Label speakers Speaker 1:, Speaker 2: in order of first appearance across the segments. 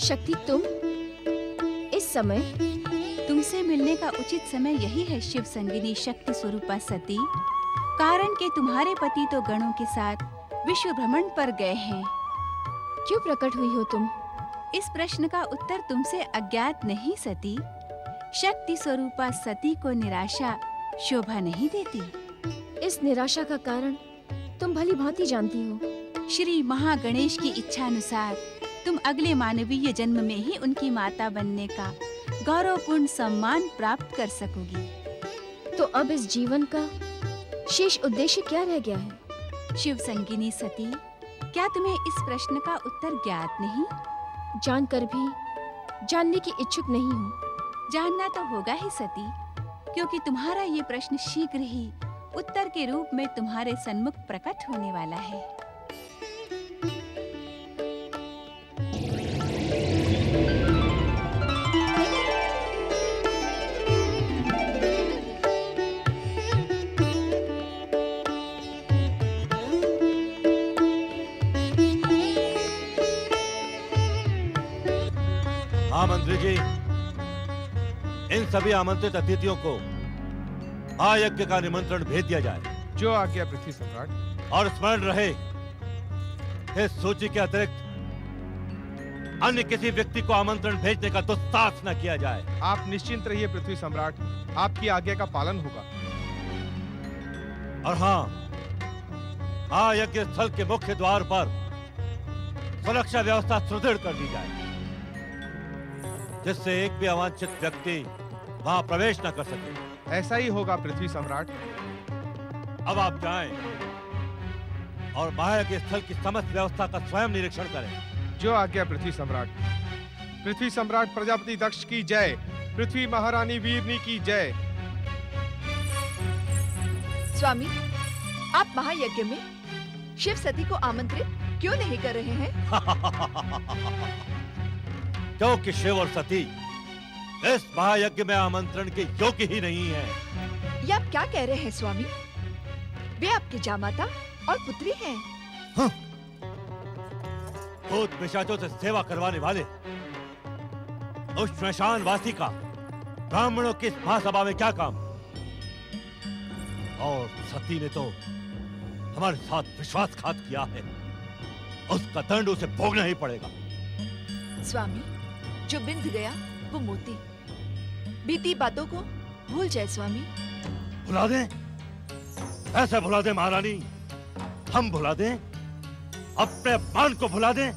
Speaker 1: शक्ति, तुम इस समय?
Speaker 2: तुमसे मिलने का उचित समय यही है शिव संगिनी शक्ति स्वरूपा सती। कारण कि तुम्हारे पति तो गणों के साथ विश्व भ्रमण पर गए हैं।
Speaker 1: क्यों प्रकट हुई हो तुम?
Speaker 2: इस प्रश्न का उत्तर तुमसे अज्ञात नहीं सती। शक्ति स्वरूपा सती को निराशा शोभा नहीं देती।
Speaker 1: इस निराशा का कारण तुम भली भांति जानती हो।
Speaker 2: श्री महागणेश की इच्छा अनुसार तुम अगले मानवीय जन्म में ही उनकी माता बनने का गौरवपूर्ण सम्मान प्राप्त कर सकोगी।
Speaker 1: तो अब इस जीवन का शेष उद्देश्य क्या रह गया है?
Speaker 2: शिव संगिनी सती, क्या तुम्हें इस प्रश्न का उत्तर ज्ञात नहीं?
Speaker 1: जानकर भी जानने की इच्छुक नहीं हूँ।
Speaker 2: जानना तो होगा ही सती, क्योंकि तुम्हारा ये प्रश्न शीघ्र ही उत्तर के रूप में तुम्हारे सन्मुख प्रकट होने वाला है।
Speaker 3: हाँ मंत्री जी, इन सभी आमंत्रित अतिथियों को महायज्ञ का निमंत्रण भेज दिया जाए।
Speaker 4: जो आज्ञा पृथ्वी सम्राट।
Speaker 3: और स्मरण रहे, इस सूची के अतिरिक्त अन्य किसी व्यक्ति को आमंत्रण भेजने का दुस्साहस न किया जाए।
Speaker 4: आप निश्चिंत रहिए पृथ्वी सम्राट, आपकी आज्ञा का पालन होगा।
Speaker 3: और हाँ, महायज्ञ स्थल के मुख्य द्वार पर सुरक्षा व्यवस्था सुदृढ़ कर दी जाए, जिससे एक भी अवांछित व्यक्ति वहां प्रवेश न कर सके।
Speaker 4: ऐसा ही होगा पृथ्वी सम्राट।
Speaker 3: अब आप जाएं और महायज्ञ स्थल की समस्त व्यवस्था का स्वयं निरीक्षण करें।
Speaker 4: जो आज्ञा पृथ्वी सम्राट। पृथ्वी सम्राट प्रजापति दक्ष की जय। पृथ्वी महारानी वीरनी की जय।
Speaker 5: स्वामी, आप महायज्ञ में शिव सती को आमंत्रित क्यों नहीं कर रहे हैं?
Speaker 3: क्योंकि शिव और सती इस महायज्ञ में आमंत्रण के योग्य ही नहीं है।
Speaker 5: ये आप क्या कह रहे हैं स्वामी? वे आपकी जामाता और पुत्री हैं।
Speaker 3: हाँ। भूत पिशाचों से सेवा करवाने वाले उस श्मशान वासी का ब्राह्मणों की इस महासभा में क्या काम? और सती ने तो हमारे साथ विश्वासघात किया है, उसका दंड उसे भोगना ही पड़ेगा।
Speaker 5: स्वामी, जो बिंद गया वो मोती। बीती बातों को भूल जाए स्वामी।
Speaker 3: भुला दें? ऐसे भुला दें महारानी? हम भुला दें? अपने अपमान को भुला दें?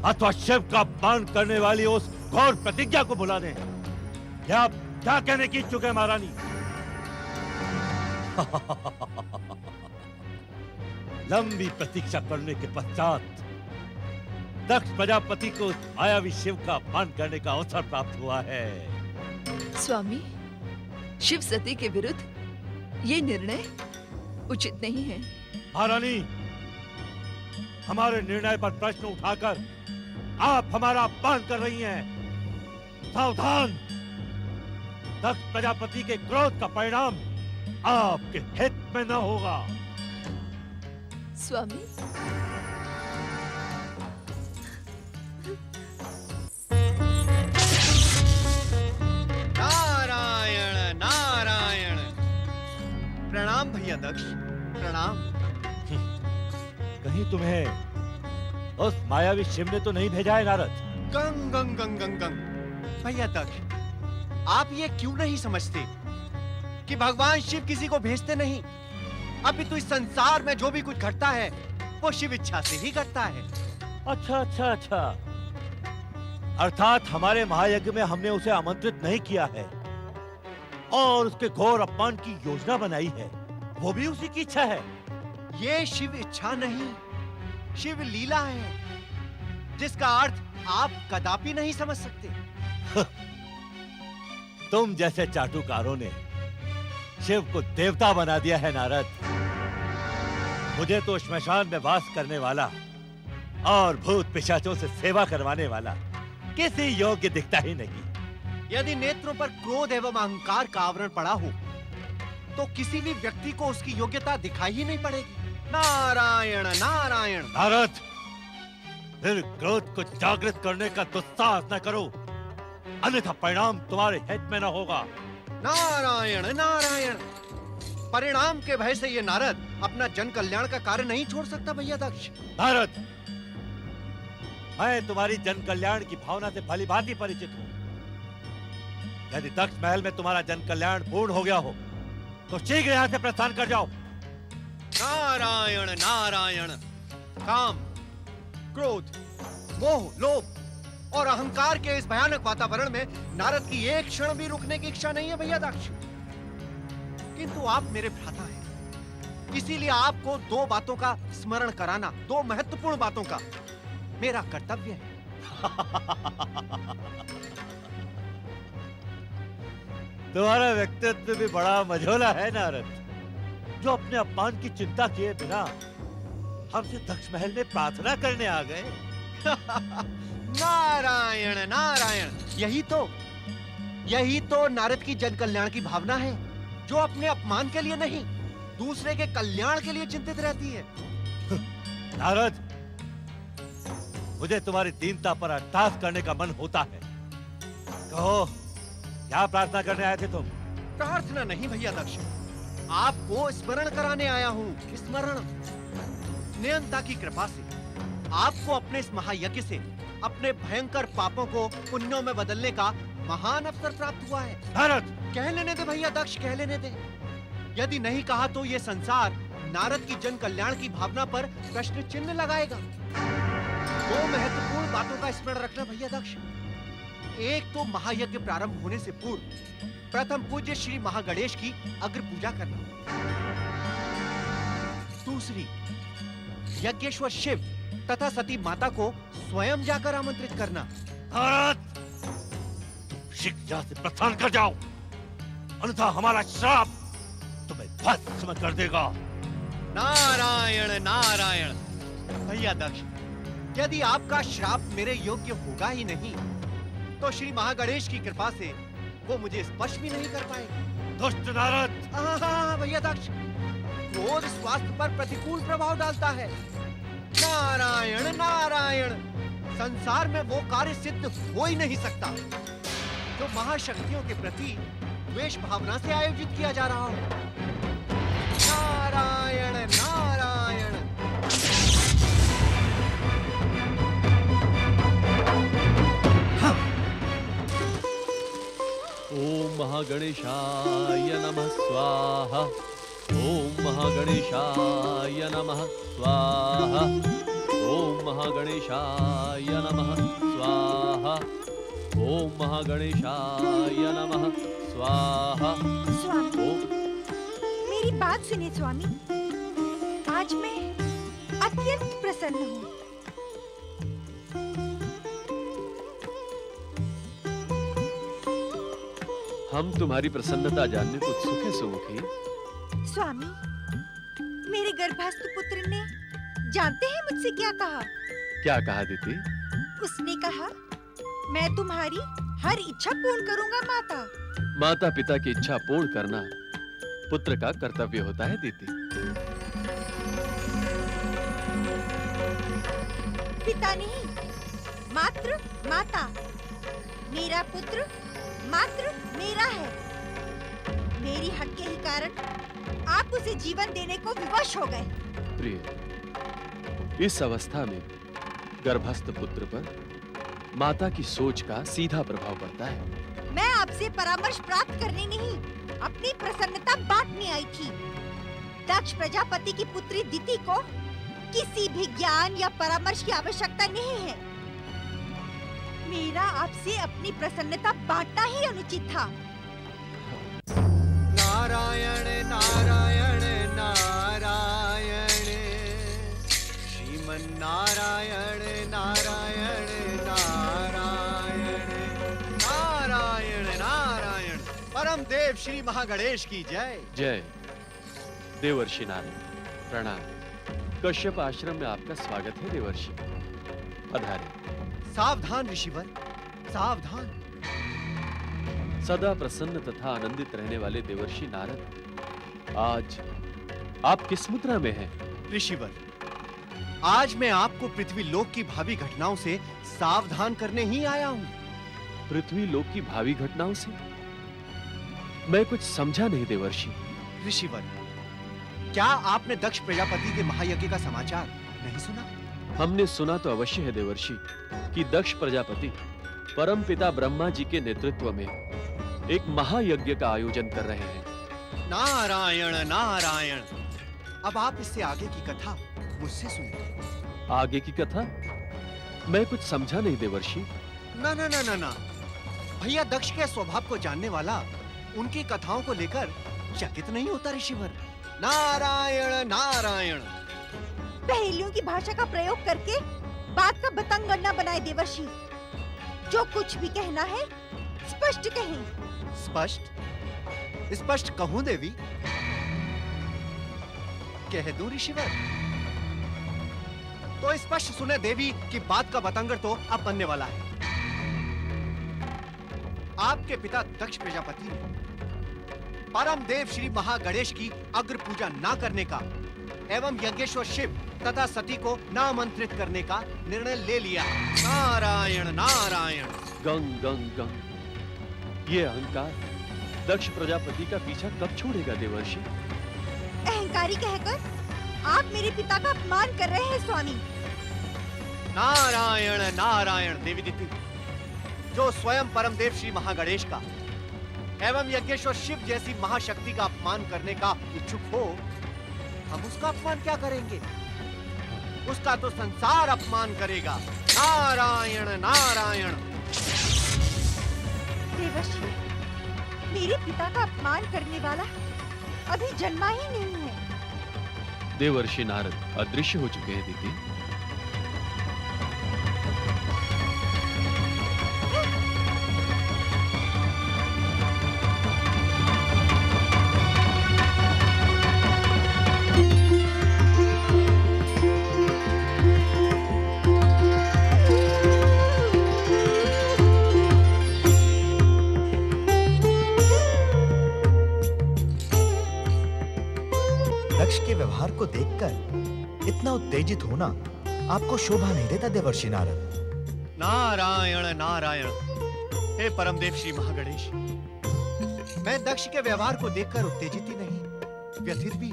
Speaker 3: अथवा शिव का अपमान करने वाली उस घोर प्रतिज्ञा को भुला दें? क्या आप क्या कहने की इच्छुक है महारानी? लंबी प्रतीक्षा करने के पश्चात दक्ष प्रजापति को मायावी शिव का अपमान करने का अवसर प्राप्त हुआ है।
Speaker 5: स्वामी, शिव सती के विरुद्ध ये निर्णय उचित नहीं है।
Speaker 3: महारानी, हमारे निर्णय पर प्रश्न उठाकर आप हमारा अपमान कर रही हैं। सावधान! दक्ष प्रजापति के क्रोध का परिणाम आपके हित में न होगा।
Speaker 5: स्वामी,
Speaker 6: नारायण नारायण। प्रणाम भैया दक्ष, प्रणाम।
Speaker 3: कहीं तुम्हें उस मायावी शिव ने तो नहीं भेजा है नारद?
Speaker 6: गंग गंग गंग गंग गंग। भैया दक्ष, आप ये क्यों नहीं समझते कि भगवान शिव किसी को भेजते नहीं? अभी तो इस संसार में जो भी कुछ घटता है वो शिव इच्छा से ही घटता है।
Speaker 3: अच्छा अच्छा अच्छा, अर्थात हमारे महायज्ञ में हमने उसे आमंत्रित नहीं किया है और उसके घोर अपमान की योजना बनाई है, वो भी उसी की इच्छा है।
Speaker 6: ये शिव इच्छा नहीं, शिव लीला है, जिसका अर्थ आप कदापि नहीं समझ सकते।
Speaker 3: तुम जैसे चाटुकारों ने शिव को देवता बना दिया है नारद। मुझे तो श्मशान में वास करने वाला और भूत पिशाचों से सेवा करवाने वाला किसी योग्य दिखता ही नहीं।
Speaker 6: यदि नेत्रों पर क्रोध एवं अहंकार का आवरण पड़ा हो तो किसी भी व्यक्ति को उसकी योग्यता दिखाई ही नहीं पड़ेगी। नारायण नारायण।
Speaker 3: नारद, फिर क्रोध को जागृत करने का दुस्साहस न करो, अन्यथा परिणाम तुम्हारे हित में न होगा।
Speaker 6: नारायण नारायण, परिणाम के भय से ये नारद अपना जन कल्याण का कार्य नहीं छोड़ सकता भैया दक्ष।
Speaker 3: नारद, मैं तुम्हारी जन कल्याण की भावना से भली भांति परिचित हूं। यदि दक्ष महल में तुम्हारा जन कल्याण पूर्ण हो गया हो तो शीघ्र यहां से प्रस्थान कर जाओ।
Speaker 6: नारायण नारायण, काम, क्रोध, मोह, लोभ और अहंकार के इस भयानक वातावरण में नारद की एक क्षण भी रुकने की इच्छा नहीं है भैया दक्ष। किंतु आप मेरे भ्राता हैं, इसीलिए आपको दो बातों का स्मरण कराना, दो महत्वपूर्ण बातों का मेरा कर्तव्य है।
Speaker 3: तुम्हारा व्यक्तित्व भी बड़ा मझोला है नारद, जो अपने अपमान की चिंता किए बिना हमसे दक्ष महल में प्रार्थना करने आ गए।
Speaker 6: नारायण नारायण, यही तो नारद की जन कल्याण की भावना है, जो अपने अपमान के लिए नहीं, दूसरे के कल्याण के लिए चिंतित रहती है।
Speaker 3: नारद, मुझे तुम्हारी दीनता पर अट्टहास करने का मन होता है। कहो, क्या प्रार्थना करने आए थे तुम?
Speaker 6: प्रार्थना नहीं भैया दक्ष, आपको स्मरण कराने आया हूँ। स्मरण, नियंता की कृपा से आपको अपने इस महायज्ञ से अपने भयंकर पापों को पुण्यों में बदलने का महान अवसर प्राप्त हुआ है।
Speaker 3: नारद,
Speaker 6: कह लेने दे भैया दक्ष, कह लेने दे। यदि नहीं कहा तो ये संसार नारद की जन कल्याण की भावना पर प्रश्न चिन्ह लगाएगा। दो महत्वपूर्ण बातों का स्मरण रखना भैया दक्ष। एक तो महायज्ञ प्रारंभ होने से पूर्व प्रथम पूज्य श्री महागणेश की अग्र पूजा करना। दूसरी, यज्ञेश्वर शिव तथा सती माता को स्वयं जाकर आमंत्रित करना।
Speaker 3: नारद, तुम शीघ्र से प्रस्थान कर जाओ, अन्यथा हमारा श्राप तुम्हें भस्म कर देगा।
Speaker 6: नारायण नारायण, भैया दक्ष, यदि आपका श्राप मेरे योग्य होगा ही नहीं, तो श्री महागणेश की कृपा से वो मुझे स्पर्श भी नहीं कर पाएगा।
Speaker 3: दुष्ट नारद!
Speaker 6: भैया दक्ष, क्रोध स्वास्थ्य पर प्रतिकूल प्रभाव डालता है। नारायण नारायण, संसार में वो कार्य सिद्ध हो ही नहीं सकता जो महाशक्तियों के प्रति द्वेष भावना से आयोजित किया जा रहा हो। नारायण नारायण।
Speaker 7: ओम महागणेशाय नमः स्वाहा। ओम महागणेशाय नमः स्वाहा। ओम महागणेशाय नमः स्वाहा। ओम महागणेशाय नमः स्वाहा।
Speaker 8: स्वामी, मेरी बात सुनिए स्वामी। आज मैं अत्यंत प्रसन्न हूँ।
Speaker 7: हम तुम्हारी प्रसन्नता जानने को उत्सुक हैं सुमुखी।
Speaker 8: स्वामी, मेरे गर्भस्थ पुत्र ने जानते हैं मुझसे क्या कहा?
Speaker 7: क्या कहा दीदी?
Speaker 8: उसने कहा, मैं तुम्हारी हर इच्छा पूर्ण करूंगा माता।
Speaker 7: माता पिता की इच्छा पूर्ण करना पुत्र का कर्तव्य होता है दीदी।
Speaker 8: पिता नहीं, मात्र माता। मेरा पुत्र मात्र मेरा है। मेरी हक के ही कारण आप उसे जीवन देने को विवश हो गए।
Speaker 7: प्रिय, इस अवस्था में गर्भस्थ पुत्र पर माता की सोच का सीधा प्रभाव पड़ता है।
Speaker 8: मैं आपसे परामर्श प्राप्त करने नहीं, अपनी प्रसन्नता बांटने आई थी। दक्ष प्रजापति की पुत्री दिति को किसी भी ज्ञान या परामर्श की आवश्यकता नहीं है। मेरा आपसे अपनी प्रसन्नता बांटना ही अनुचित था।
Speaker 6: नारायण नारायण नारायण, श्रीमन नारायण नारायण नारायण, नारायण नारायण। परम देव श्री महागणेश की जय।
Speaker 7: जय। देवर्षि नारद प्रणाम। कश्यप आश्रम में आपका स्वागत है देवर्षि। पधारें।
Speaker 6: सावधान ऋषिवर, सावधान।
Speaker 7: सदा प्रसन्न तथा आनंदित रहने वाले देवर्षि नारद, आज आप किस मुद्रा में हैं?
Speaker 6: ऋषिवर, आज मैं आपको पृथ्वी लोक की भावी घटनाओं से सावधान करने ही आया हूं।
Speaker 7: पृथ्वी लोक की भावी घटनाओं से? मैं कुछ समझा नहीं देवर्षि।
Speaker 6: ऋषिवर, क्या आपने दक्ष प्रजापति के महायज्ञ का समाचार नहीं सुना?
Speaker 7: हमने सुना तो अवश्य है देवर्षि कि दक्ष प्रजापति परम पिता ब्रह्मा जी के नेतृत्व में एक महायज्ञ का आयोजन कर रहे हैं।
Speaker 6: नारायण नारायण। अब आप इससे आगे की कथा मुझसे सुनिए।
Speaker 7: आगे की कथा? मैं कुछ समझा नहीं देवर्षि।
Speaker 6: ना ना ना ना ना, भैया दक्ष के स्वभाव को जानने वाला उनकी कथाओं को लेकर चकित नहीं होता ऋषिवर। नारायण नारायण।
Speaker 8: पहेलियों की भाषा का प्रयोग करके बात का बतंगड़ न बनाए देवर्षि। जो कुछ भी कहना है स्पष्ट कहें।
Speaker 6: स्पष्ट? स्पष्ट कहूं देवी? कह दूं ऋषिवर? तो स्पष्ट सुने देवी कि बात का बतंगड़ तो अब बनने वाला है। आपके पिता दक्ष प्रजापति ने परम देव श्री महागणेश की अग्र पूजा ना करने का एवं यज्ञेश्वर शिव तथा सती को नामंत्रित करने का निर्णय ले लिया। नारायण नारायण।
Speaker 7: गंग गंग गंग। ये अहंकार दक्ष प्रजापति का पीछा कब छोड़ेगा देवर्षि?
Speaker 8: अहंकारी कहकर आप मेरे पिता का अपमान कर रहे हैं स्वामी।
Speaker 6: नारायण नारायण। देवी दीदी, जो स्वयं परम देव श्री महागणेश का एवं यज्ञेश्वर शिव जैसी महाशक्ति का अपमान करने का इच्छुक हो, हम उसका अपमान क्या करेंगे? उसका तो संसार अपमान करेगा। नारायण नारायण।
Speaker 8: देवर्षि, मेरे पिता का अपमान करने वाला अभी जन्मा ही नहीं है।
Speaker 7: देवर्षि नारद अदृश्य हो चुके हैं दीदी।
Speaker 9: दक्ष के व्यवहार को देखकर इतना उत्तेजित होना आपको शोभा नहीं देता देवर्षि नारद।
Speaker 6: नारायण नारायण। हे परमदेव श्री महागणेश, मैं दक्ष के व्यवहार को देखकर उत्तेजित ही नहीं, व्यथित भी।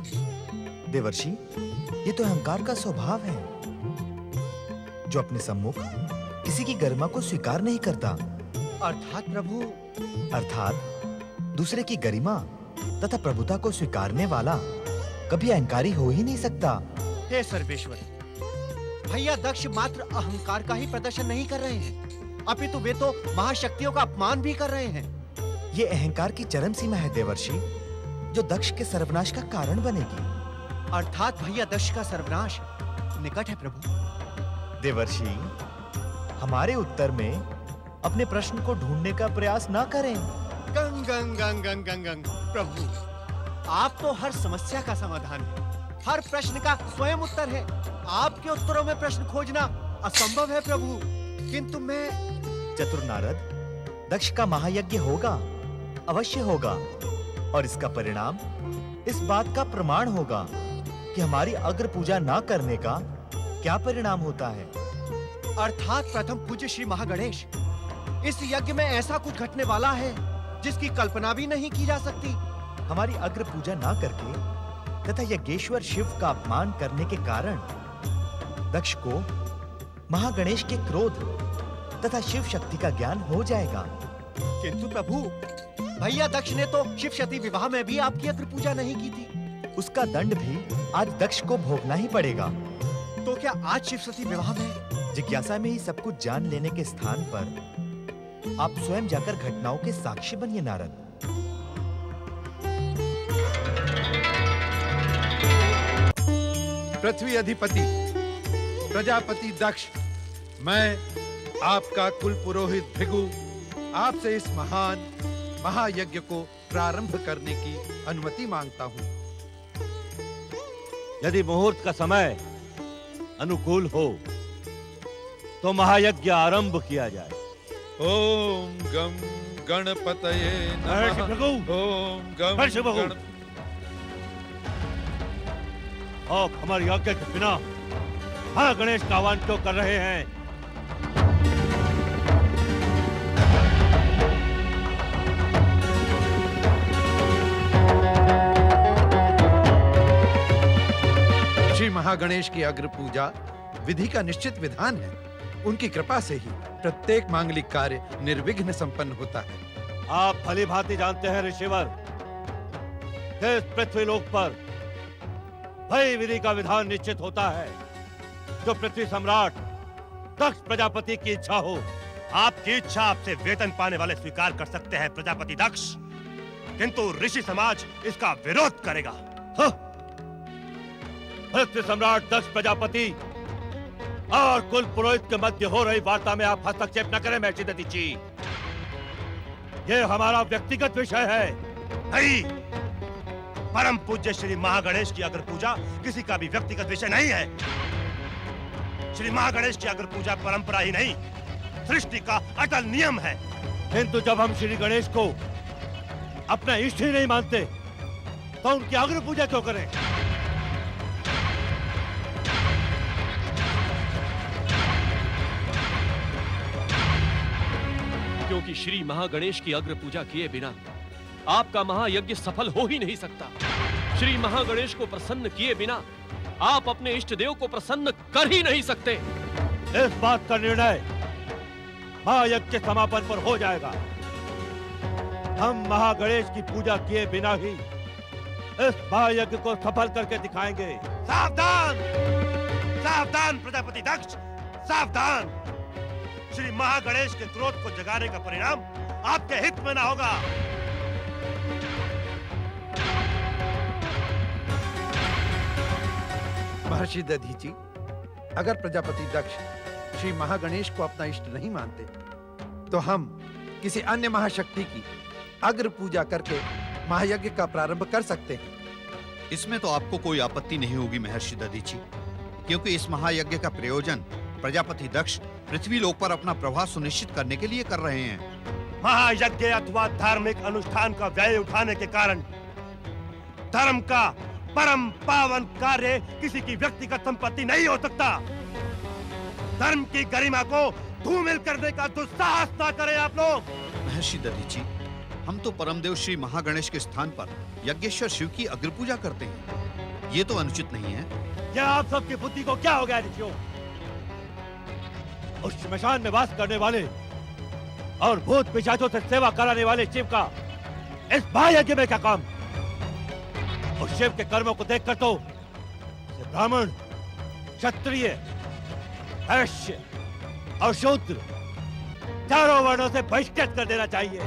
Speaker 9: देवर्षि, ये तो अहंकार का स्वभाव है, जो अपने सम्मुख किसी की गरिमा को स्वीकार नहीं करता।
Speaker 6: अर्थात प्रभु?
Speaker 9: अर्थात दूसरे की गरिमा तथा प्रभुता को स्वीकारने वाला कभी अहंकारी हो ही नहीं सकता।
Speaker 6: हे सर्वेश्वर, भैया दक्ष मात्र अहंकार का ही प्रदर्शन नहीं कर रहे हैं, अपितु वे तो महाशक्तियों का अपमान भी कर रहे हैं।
Speaker 9: ये अहंकार की चरम सीमा है देवर्षि, जो दक्ष के सर्वनाश का कारण बनेगी।
Speaker 6: अर्थात भैया दक्ष का सर्वनाश निकट है प्रभु।
Speaker 9: देवर्षि, हमारे उत्तर में अपने प्रश्न को ढूंढने का प्रयास ना करें।
Speaker 6: गंग गंग गंग गंग गंग गंग। प्रभु, आप तो हर समस्या का समाधान है, हर प्रश्न का स्वयं उत्तर है। आपके उत्तरों में प्रश्न खोजना असंभव है प्रभु। किंतु मैं...
Speaker 9: चतुर नारद, दक्ष का महायज्ञ होगा, अवश्य होगा, और इसका परिणाम इस बात का प्रमाण होगा कि हमारी अग्र पूजा ना करने का क्या परिणाम होता है।
Speaker 6: अर्थात प्रथम पूज्य श्री महागणेश, इस यज्ञ में ऐसा कुछ घटने वाला है जिसकी कल्पना भी नहीं की जा सकती।
Speaker 9: हमारी अग्र पूजा ना करके तथा यज्ञेश्वर शिव का अपमान करने के कारण दक्ष को महागणेश के क्रोध तथा शिव शक्ति का ज्ञान हो जाएगा।
Speaker 6: किंतु प्रभु, भैया दक्ष ने तो शिव शक्ति विवाह में भी आपकी अग्र पूजा नहीं की थी।
Speaker 9: उसका दंड भी आज दक्ष को भोगना ही पड़ेगा।
Speaker 6: तो क्या आज शिव शक्ति विवाह में?
Speaker 9: जिज्ञासा में ही सब कुछ जान लेने के स्थान पर आप स्वयं जाकर घटनाओं के साक्षी बनिए नारद।
Speaker 4: पृथ्वी अधिपति प्रजापति दक्ष, मैं आपका कुल पुरोहित भृगु आपसे इस महान महायज्ञ को प्रारंभ करने की अनुमति मांगता हूँ।
Speaker 3: यदि मुहूर्त का समय अनुकूल हो तो महायज्ञ आरंभ किया जाए।
Speaker 4: ओम गम गणपतये नमः। ओम गम
Speaker 3: और हमारे यज्ञ के बिना गणेश का आह्वान क्यों कर रहे हैं?
Speaker 4: श्री महागणेश की अग्र पूजा विधि का निश्चित विधान है। उनकी कृपा से ही प्रत्येक मांगलिक कार्य निर्विघ्न संपन्न होता है।
Speaker 3: आप भली भांति जानते हैं ऋषिवर, कि इस पृथ्वी लोक पर वही विधि का विधान निश्चित होता है जो पृथ्वी सम्राट दक्ष प्रजापति की इच्छा हो।
Speaker 10: आपकी इच्छा आपसे वेतन पाने वाले स्वीकार कर सकते हैं प्रजापति दक्ष, किंतु ऋषि समाज इसका विरोध करेगा।
Speaker 3: पृथ्वी सम्राट दक्ष प्रजापति और कुल पुरोहित के मध्य हो रही वार्ता में आप हस्तक्षेप न करें महर्षि दधीची। ये हमारा व्यक्तिगत विषय है।
Speaker 10: नहीं, परम पूज्य श्री महागणेश की अग्र पूजा किसी का भी व्यक्तिगत विषय नहीं है। श्री महागणेश की अग्र पूजा परंपरा ही नहीं, सृष्टि का अटल नियम है।
Speaker 3: किंतु जब हम श्री गणेश को अपना इष्ट ही नहीं मानते तो उनकी अग्र पूजा क्यों करें?
Speaker 7: क्योंकि श्री महागणेश की अग्र पूजा किए बिना आपका महायज्ञ सफल हो ही नहीं सकता। श्री महागणेश को प्रसन्न किए बिना आप अपने इष्ट देव को प्रसन्न कर ही नहीं सकते।
Speaker 3: इस बात का निर्णय महायज्ञ के समापन पर हो जाएगा। हम महागणेश की पूजा किए बिना ही इस महायज्ञ को सफल करके दिखाएंगे।
Speaker 10: सावधान, सावधान प्रजापति दक्ष, सावधान। श्री महागणेश के क्रोध को जगाने का परिणाम आपके हित में ना होगा।
Speaker 4: महर्षि दधीची, अगर प्रजापति दक्ष श्री महागणेश को अपना इष्ट नहीं मानते तो हम किसी अन्य महाशक्ति की अग्र पूजा करके महायज्ञ का प्रारंभ कर सकते हैं।
Speaker 11: इसमें तो आपको कोई आपत्ति नहीं होगी महर्षि दधीची, क्योंकि इस महायज्ञ का प्रयोजन प्रजापति दक्ष पृथ्वी लोक पर अपना प्रभाव सुनिश्चित करने के लिए कर रहे हैं।
Speaker 10: महायज्ञ अथवा धार्मिक अनुष्ठान का व्यय उठाने के कारण धर्म का परम पावन कार्य किसी की व्यक्तिगत संपत्ति नहीं हो सकता। धर्म की गरिमा को धूमिल करने का दुस्साहस ना करें आप लोग।
Speaker 11: महर्षि दधीची, हम तो परमदेव श्री महागणेश के स्थान पर यज्ञेश्वर शिव की अग्र पूजा करते हैं। ये तो अनुचित नहीं है।
Speaker 3: क्या आप सबकी बुद्धि को क्या हो गया ऋषियों? उस श्मशान में वास करने वाले और भूत पिशाचों से सेवा कराने वाले शिव का इस महायज्ञ में क्या काम? उस शिव के कर्मों को देखकर तो उसे ब्राह्मण, क्षत्रिय, वैश्य और शूद्र चारों वर्णों से बहिष्कृत कर देना चाहिए।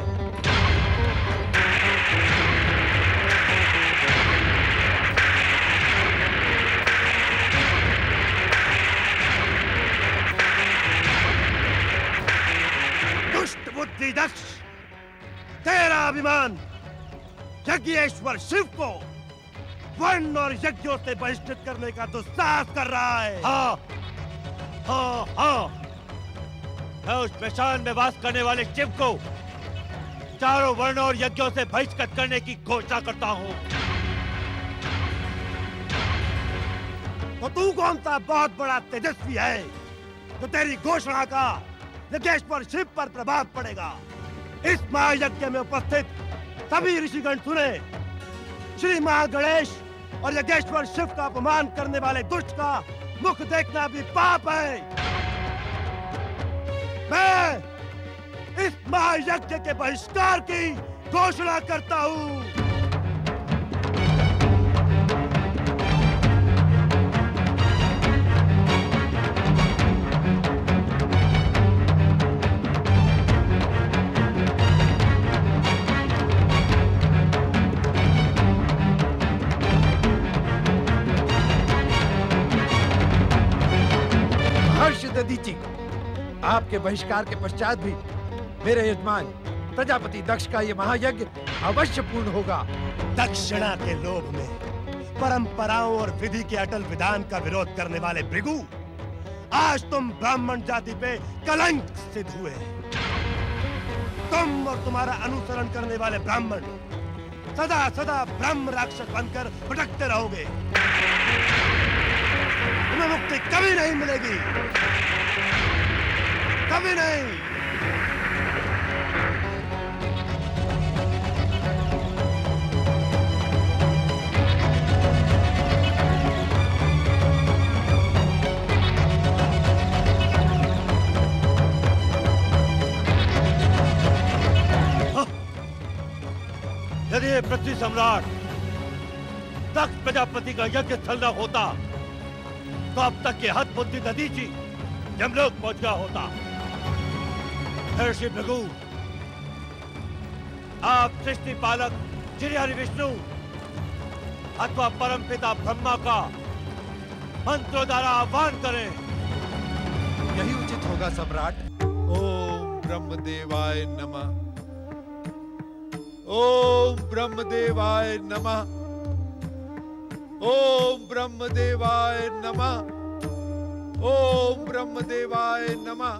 Speaker 10: दुष्ट बुद्धि दक्ष, तेरा अभिमान यज्ञेश्वर शिव को वर्ण और यज्ञों से बहिष्कृत करने का दुस्साहस कर रहा है।
Speaker 3: हाँ, हाँ, हाँ। मैं उस श्मशान में वास करने वाले शिव को चारों वर्णों और यज्ञों से बहिष्कृत करने की घोषणा करता हूँ।
Speaker 10: तो तू कौन सा बहुत बड़ा तेजस्वी है तो तेरी घोषणा का यज्ञेश्वर शिव पर प्रभाव पड़ेगा? इस महायज्ञ में उपस्थित सभी ऋषिगण सुने, श्री महागणेश और यज्ञेश्वर शिव का अपमान करने वाले दुष्ट का मुख देखना भी पाप है। मैं इस महायज्ञ के बहिष्कार की घोषणा करता हूँ।
Speaker 4: दधीची, आपके बहिष्कार के पश्चात भी मेरे यजमान प्रजापति दक्ष का ये महायज्ञ अवश्य पूर्ण होगा।
Speaker 10: दक्षिणा के लोभ में परंपराओं और विधि के अटल विधान का विरोध करने वाले भृगु, आज तुम ब्राह्मण जाति पे कलंक सिद्ध हुए। तुम और तुम्हारा अनुसरण करने वाले ब्राह्मण सदा सदा ब्रह्म राक्षस बनकर भटकते रहोगे। तुम्हें मुक्ति कभी नहीं मिलेगी, कभी नहीं।
Speaker 3: यदि ये पृथ्वी सम्राट दक्ष प्रजापति का यज्ञ स्थल न होता तो अब तक के हद बुद्धि दधीची यमलोक पहुंच गया होता। महर्षि भृगु, आप सृष्टि पालक श्री हरि विष्णु अथवा परमपिता ब्रह्मा का मंत्रों द्वारा आह्वान करें।
Speaker 4: यही उचित होगा सम्राट। ओम ब्रह्मदेवाय नमः। ओम ब्रह्मदेवाय नमः। ओम ब्रह्मदेवाय नमः। ओम ब्रह्मदेवाय नमः।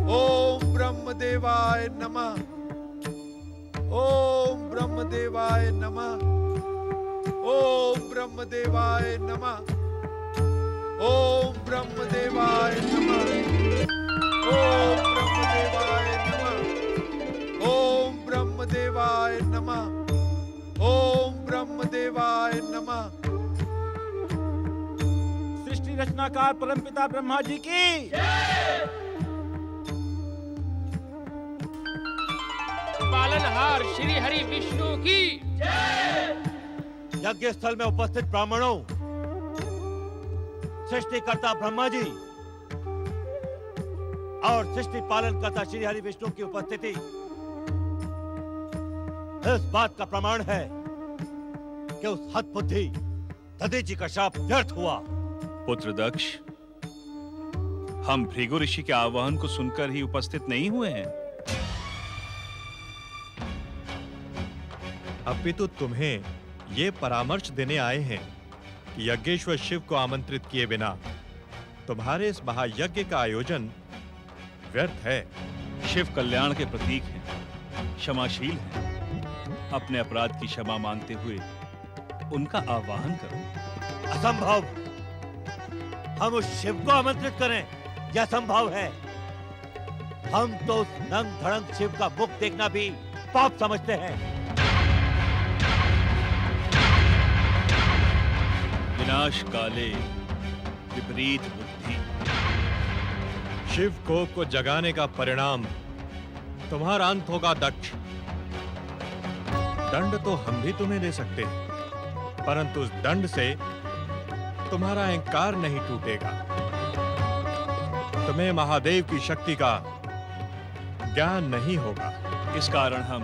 Speaker 4: ओम ब्रह्मदेवाय नमः। ओम ब्रह्मदेवाय नमः। ओम ब्रह्मदेवाय नमः। ओम ब्रह्मदेवाय नमः। ओम ब्रह्मदेवाय नमः। ओम ब्रह्मदेवाय नमः। ओम ब्रह्मदेवाय नमः।
Speaker 10: सृष्टि रचनाकार परमपिता ब्रह्मा जी की
Speaker 7: पालनहार श्री हरि विष्णु की
Speaker 3: यज्ञ स्थल में उपस्थित ब्राह्मणों, सृष्टिकर्ता ब्रह्मा जी और सृष्टि पालन करता श्री हरि विष्णु की उपस्थिति इस बात का प्रमाण है कि उस हद बुद्धि दधीची का शाप व्यर्थ हुआ।
Speaker 12: पुत्र दक्ष, हम भृगु ऋषि के आह्वान को सुनकर ही उपस्थित नहीं हुए हैं।
Speaker 13: अपितु तुम्हें ये परामर्श देने आए हैं कि यज्ञेश्वर शिव को आमंत्रित किए बिना तुम्हारे इस महायज्ञ का आयोजन व्यर्थ है।
Speaker 12: शिव कल्याण के प्रतीक हैं, क्षमाशील हैं। अपने अपराध की क्षमा मांगते हुए उनका आह्वान करो।
Speaker 3: असंभव। हम उस शिव को आमंत्रित करें, यह संभव है। हम तो उस नंग धड़ंग शिव का मुख देखना भी पाप समझते हैं।
Speaker 12: विनाश काले विपरीत बुद्धि।
Speaker 13: शिव कोप को जगाने का परिणाम तुम्हारा अंत होगा दक्ष। दंड तो हम भी तुम्हें दे सकते हैं, परंतु उस दंड से तुम्हारा अहंकार नहीं टूटेगा। तुम्हें महादेव की शक्ति का ज्ञान नहीं होगा।
Speaker 12: इस कारण हम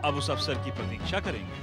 Speaker 12: अब उस अवसर की प्रतीक्षा करेंगे।